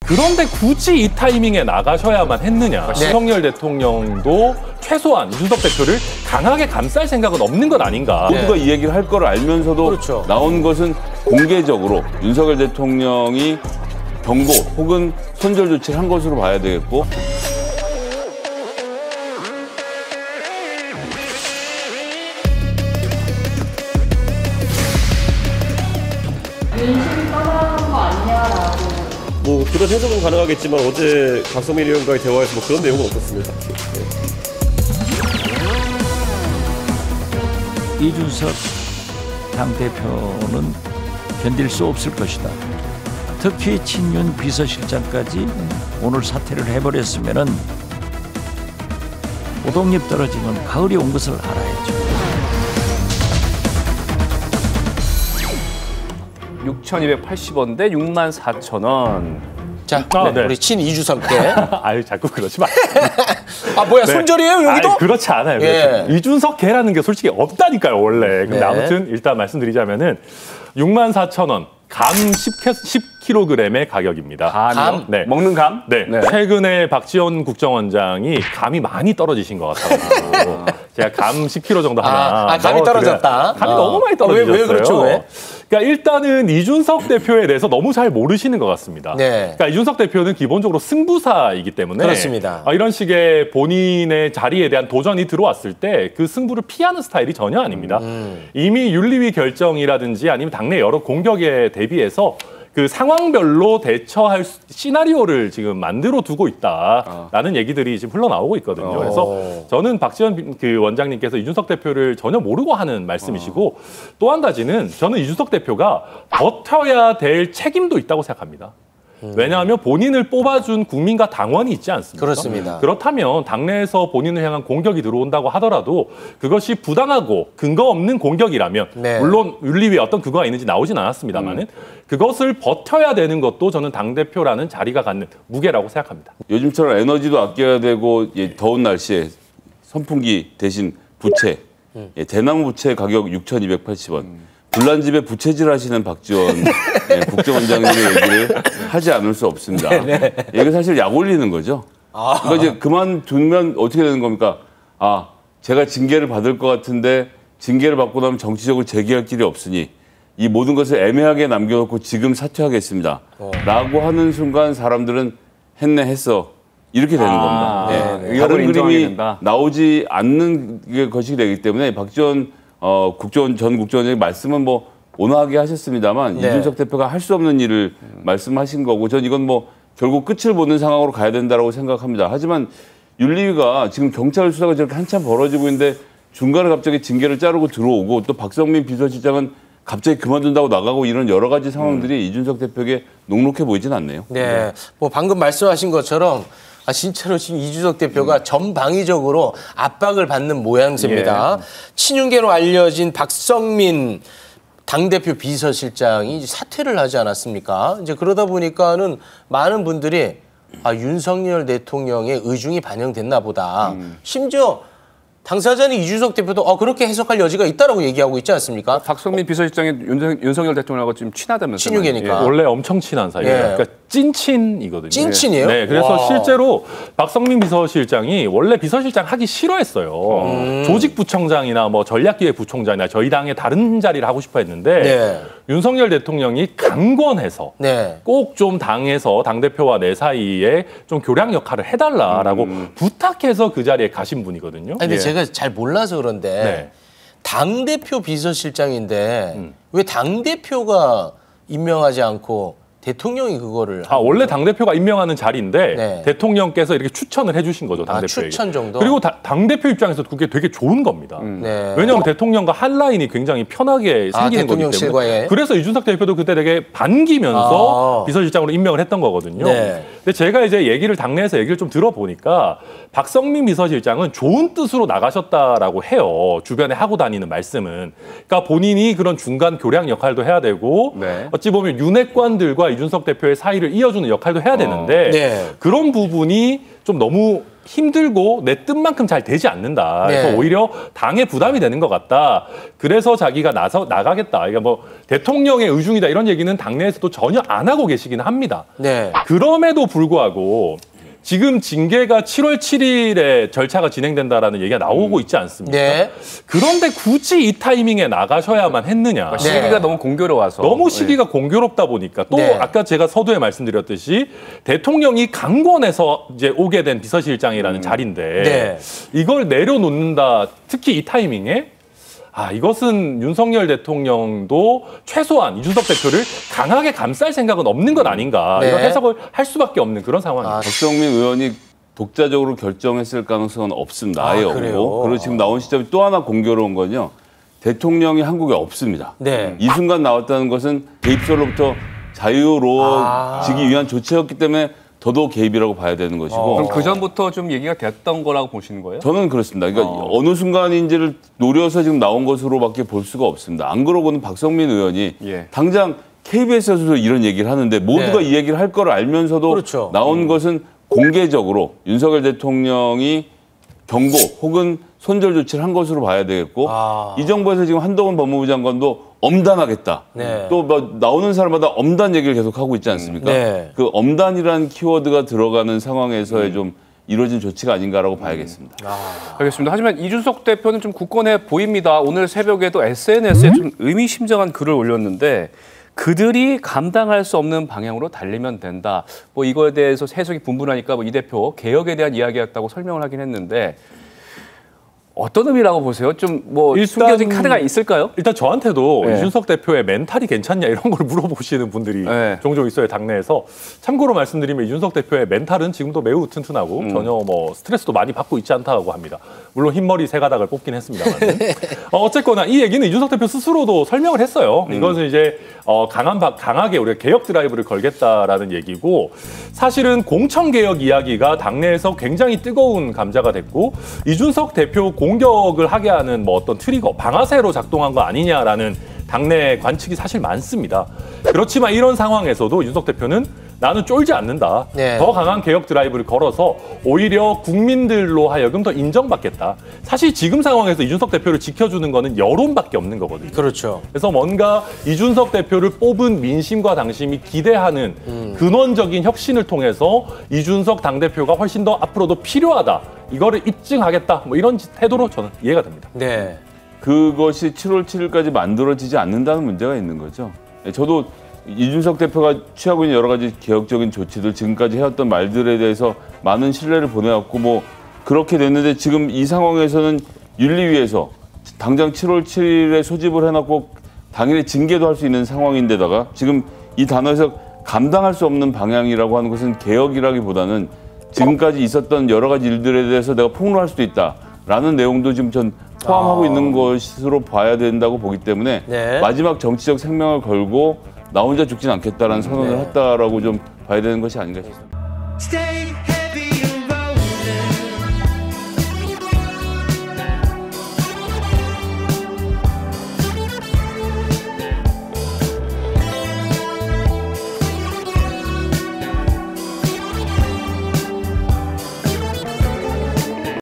그런데 굳이 이 타이밍에 나가셔야만 했느냐. 윤석열 대통령도 최소한 이준석 대표를 강하게 감쌀 생각은 없는 것 아닌가. 모두가 이 얘기를 할 걸 알면서도 그렇죠. 나온 것은 공개적으로 윤석열 대통령이 경고 혹은 손절 조치를 한 것으로 봐야 되겠고 윤심이 떠나는 거 아니냐라고. 뭐 그런 해석은 가능하겠지만 어제 박성민 의원과의 대화에서 뭐 그런 내용은 없었습니다. 이준석 당대표는 견딜 수 없을 것이다. 특히 친윤 비서실장까지 오늘 사퇴를 해버렸으면은 오동잎 떨어지면 가을이 온 것을 알아야죠. 6,280원 대 64,000원. 자, 네. 우리 친 이주석께. 아유, 자꾸 그러지 마. 아, 뭐야, 손절이에요, 여기도? 아니, 그렇지 않아요. 예. 이준석 개라는 게 솔직히 없다니까요, 원래. 근데 네. 아무튼 일단 말씀드리자면은 64,000원. 감 10kg의 가격입니다. 감이요? 네. 먹는 감? 네. 최근에 박지원 국정원장이 감이 많이 떨어지신 것 같아요. 제가 감 10kg 정도 하나. 감이 떨어졌다. 감이 너무 많이 떨어졌어요. 왜 그렇죠? 왜? 그러니까 일단은 이준석 대표에 대해서 너무 잘 모르시는 것 같습니다. 네. 그러니까 이준석 대표는 기본적으로 승부사이기 때문에 그렇습니다. 이런 식의 본인의 자리에 대한 도전이 들어왔을 때 그 승부를 피하는 스타일이 전혀 아닙니다. 이미 윤리위 결정이라든지 아니면 당내 여러 공격에 대비해서 그 상황별로 대처할 시나리오를 지금 만들어 두고 있다라는 얘기들이 지금 흘러나오고 있거든요. 그래서 저는 박지원 그 원장님께서 이준석 대표를 전혀 모르고 하는 말씀이시고 또 한 가지는 저는 이준석 대표가 버텨야 될 책임도 있다고 생각합니다. 왜냐하면 본인을 뽑아준 국민과 당원이 있지 않습니까? 그렇습니다. 그렇다면 당내에서 본인을 향한 공격이 들어온다고 하더라도 그것이 부당하고 근거 없는 공격이라면 네. 물론 윤리위에 어떤 근거가 있는지 나오진 않았습니다만은 그것을 버텨야 되는 것도 저는 당대표라는 자리가 갖는 무게라고 생각합니다. 요즘처럼 에너지도 아껴야 되고 더운 날씨에 선풍기 대신 부채, 대나무 부채 가격 6,280원. 불난집에 부채질 하시는 박지원 국정원장님의 얘기를 하지 않을 수 없습니다. 이게 사실 약 올리는 거죠. 그러니까 이제 그만두면 어떻게 되는 겁니까? 아, 제가 징계를 받을 것 같은데 징계를 받고 나면 정치적으로 재기할 길이 없으니 이 모든 것을 애매하게 남겨놓고 지금 사퇴하겠습니다. 라고 하는 순간 사람들은 했어. 이렇게 되는 겁니다. 다른 그림이 나오지 않는 것이 되기 때문에 박지원 전 국정원장의 말씀은 뭐 온화하게 하셨습니다만 이준석 대표가 할 수 없는 일을 말씀하신 거고 전 이건 뭐 결국 끝을 보는 상황으로 가야 된다고 생각합니다. 하지만 윤리위가 지금 경찰 수사가 저렇게 한참 벌어지고 있는데 중간에 갑자기 징계를 자르고 들어오고 또 박성민 비서실장은 갑자기 그만둔다고 나가고 이런 여러 가지 상황들이 이준석 대표에게 녹록해 보이진 않네요. 네, 뭐 방금 말씀하신 것처럼 진짜로 지금 이준석 대표가 전방위적으로 압박을 받는 모양새입니다. 친윤계로 알려진 박성민 당대표 비서실장이 사퇴를 하지 않았습니까? 이제 그러다 보니까는 많은 분들이 윤석열 대통령의 의중이 반영됐나 보다. 심지어 당사자는 이준석 대표도 그렇게 해석할 여지가 있다라고 얘기하고 있지 않습니까? 박성민 비서실장이 윤석열 대통령하고 지금 친하다면서요? 친윤계니까. 원래 엄청 친한 사이예요. 그러니까 찐친이거든요. 찐친이에요? 네, 그래서 실제로 박성민 비서실장이 원래 비서실장 하기 싫어했어요. 조직부총장이나 뭐 전략기획부총장이나 저희 당의 다른 자리를 하고 싶어 했는데 윤석열 대통령이 강권해서 꼭 좀 당에서 당대표와 내 사이에 좀 교량 역할을 해달라라고 부탁해서 그 자리에 가신 분이거든요. 아니, 근데 제가 잘 몰라서 그런데 당대표 비서실장인데 왜 당대표가 임명하지 않고 대통령이 그거를 원래 당대표가 임명하는 자리인데 대통령께서 이렇게 추천을 해주신 거죠, 당대표에게. 추천 정도? 그리고 당대표 입장에서도 그게 되게 좋은 겁니다. 왜냐하면 대통령과 한 라인이 굉장히 편하게 생기는 거기 때문에. 그래서 이준석 대표도 그때 되게 반기면서 비서실장으로 임명을 했던 거거든요. 근데 제가 이제 당내에서 얘기를 좀 들어보니까 박성민 비서실장은 좋은 뜻으로 나가셨다라고 해요. 주변에 하고 다니는 말씀은. 그러니까 본인이 그런 중간 교량 역할도 해야 되고 어찌 보면 윤핵관들과 이준석 대표의 사이를 이어주는 역할도 해야 되는데 그런 부분이 좀 너무 힘들고 내 뜻만큼 잘 되지 않는다. 그래서 네. 오히려 당에 부담이 되는 것 같다. 그래서 자기가 나가겠다. 그러니까 뭐 대통령의 의중이다 이런 얘기는 당내에서도 전혀 안 하고 계시긴 합니다. 네. 그럼에도 불구하고 지금 징계가 7월 7일에 절차가 진행된다라는 얘기가 나오고 있지 않습니까? 네. 그런데 굳이 이 타이밍에 나가셔야만 했느냐. 그러니까 시기가 너무 공교로워서. 너무 시기가 공교롭다 보니까 또 네. 아까 제가 서두에 말씀드렸듯이 대통령이 강권해서 이제 오게 된 비서실장이라는 자리인데 네. 이걸 내려놓는다. 특히 이 타이밍에 이것은 윤석열 대통령도 최소한 이준석 대표를 강하게 감쌀 생각은 없는 것 아닌가. 네. 이런 해석을 할 수밖에 없는 그런 상황입니다. 박성민 의원이 독자적으로 결정했을 가능성은 없습니다. 아예 그래요? 없고. 그리고 지금 나온 시점이 또 하나 공교로운 건요. 대통령이 한국에 없습니다. 네. 이 순간 나왔다는 것은 개입설로부터 자유로워지기 위한 조치였기 때문에 더더욱 개입이라고 봐야 되는 것이고. 그럼 그 전부터 좀 얘기가 됐던 거라고 보시는 거예요? 저는 그렇습니다. 그러니까 어느 순간인지를 노려서 지금 나온 것으로밖에 볼 수가 없습니다. 안 그러고는 박성민 의원이 예. 당장 KBS에서도 이런 얘기를 하는데 모두가 네. 이 얘기를 할 걸 알면서도 그렇죠. 나온 것은 공개적으로 윤석열 대통령이 경고 혹은 손절 조치를 한 것으로 봐야 되겠고 이 정부에서 지금 한동훈 법무부 장관도 엄단하겠다. 네. 또 뭐 나오는 사람마다 엄단 얘기를 계속 하고 있지 않습니까? 네. 그 엄단이라는 키워드가 들어가는 상황에서의 좀 이루어진 조치가 아닌가라고 봐야겠습니다. 알겠습니다. 하지만 이준석 대표는 좀 굳건해 보입니다. 오늘 새벽에도 SNS에 좀 의미심장한 글을 올렸는데 그들이 감당할 수 없는 방향으로 달리면 된다. 뭐 이거에 대해서 해석이 분분하니까 뭐 이 대표 개혁에 대한 이야기였다고 설명을 하긴 했는데 어떤 의미라고 보세요? 좀 뭐 숨겨진 카드가 있을까요? 일단 저한테도 네. 이준석 대표의 멘탈이 괜찮냐 이런 걸 물어보시는 분들이 네. 종종 있어요, 당내에서. 참고로 말씀드리면 이준석 대표의 멘탈은 지금도 매우 튼튼하고 전혀 뭐 스트레스도 많이 받고 있지 않다고 합니다. 물론 흰머리 세 가닥을 뽑긴 했습니다만. 어쨌거나 이 얘기는 이준석 대표 스스로도 설명을 했어요. 이것은 이제 강하게 우리가 개혁 드라이브를 걸겠다라는 얘기고 사실은 공천개혁 이야기가 당내에서 굉장히 뜨거운 감자가 됐고 이준석 대표 공격을 하게 하는 뭐 어떤 트리거, 방아쇠로 작동한 거 아니냐라는 당내 관측이 사실 많습니다. 그렇지만 이런 상황에서도 윤석 대표는 나는 쫄지 않는다. 네. 더 강한 개혁 드라이브를 걸어서 오히려 국민들로 하여금 더 인정받겠다. 사실 지금 상황에서 이준석 대표를 지켜주는 거는 여론밖에 없는 거거든요. 그렇죠. 그래서 뭔가 이준석 대표를 뽑은 민심과 당심이 기대하는 근원적인 혁신을 통해서 이준석 당대표가 훨씬 더 앞으로도 필요하다. 이거를 입증하겠다. 뭐 이런 태도로 저는 이해가 됩니다. 네. 그것이 7월 7일까지 만들어지지 않는다는 문제가 있는 거죠. 저도 이준석 대표가 취하고 있는 여러 가지 개혁적인 조치들, 지금까지 해왔던 말들에 대해서 많은 신뢰를 보내왔고 뭐 그렇게 됐는데 지금 이 상황에서는 윤리위에서 당장 7월 7일에 소집을 해놨고 당일에 징계도 할 수 있는 상황인데다가 지금 이 단어에서 감당할 수 없는 방향이라고 하는 것은 개혁이라기보다는 지금까지 있었던 여러 가지 일들에 대해서 내가 폭로할 수도 있다라는 내용도 지금 전 포함하고 있는 것으로 봐야 된다고 보기 때문에 네. 마지막 정치적 생명을 걸고 나 혼자 죽진 않겠다라는 선언을 했다라고 좀 봐야 되는 것이 아닌가 싶습니다.